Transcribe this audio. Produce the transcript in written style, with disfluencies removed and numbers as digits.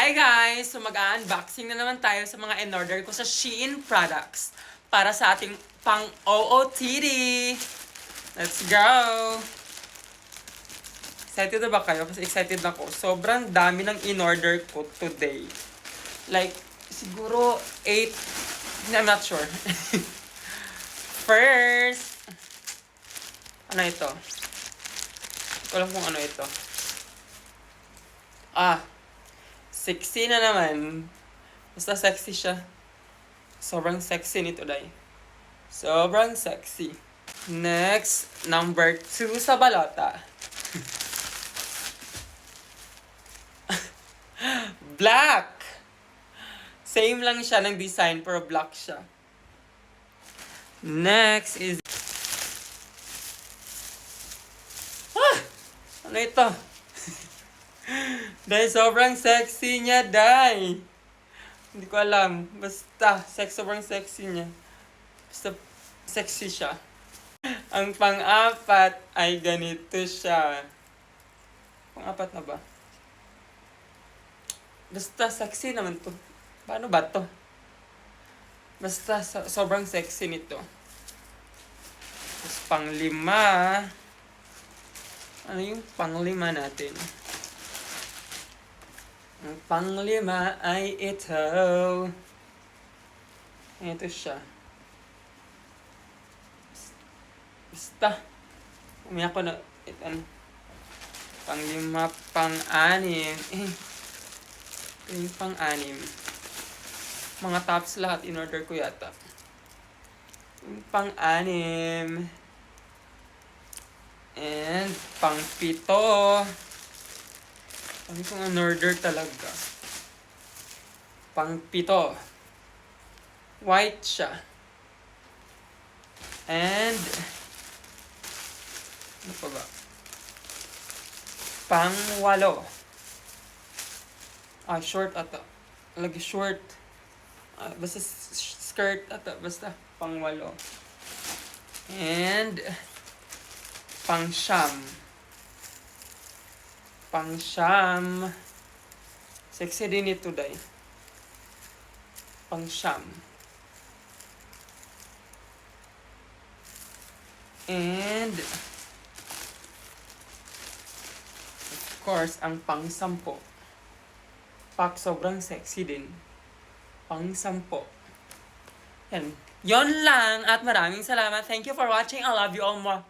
Hi guys! So mag-unboxing na naman tayo sa mga in-order ko sa Shein products para sa ating pang-OOTD. Let's go! Excited na ba kayo? Kasi excited na ako. Sobrang dami ng in-order ko today. Like, siguro 8. I'm not sure. First, ano ito? Hindi ko alam kung ano ito. Sexy na naman. Basta sexy siya. Sobrang sexy nito, day. Sobrang sexy. Next, number 2 sa balota. Black! Same lang siya ng design, pero black siya. Next is... Ano ito? Dahil sobrang sexy niya, day. Hindi ko alam. Basta, sobrang sexy niya. Basta, sexy siya. Ang pang-apat ay ganito siya. Pang-apat na ba? Basta, sexy naman to. Paano ba to? Basta, sobrang sexy nito. Tapos, pang-5. Ano yung pang-5 natin? Ang pang-5 ay ito. Ito siya. Basta. Umiyak ko na. Ito, ano? Pang-5, pang-6. Ito yung pang-6. Mga tops lahat in-order ko yata. Yung pang-6. And pang-7. Ano kung in-order talaga? Pang-7. White siya. And ano pa ba? Pang-8. Short ata. Lagi short. Basta skirt ata. Basta pang-8. And pang-9. Pang-9. Sexy din ito, day. Pang-9. And of course, ang pang-10. Sobrang sexy din. Pang-10. Yan. Yon lang at maraming salamat. Thank you for watching. I love you all more.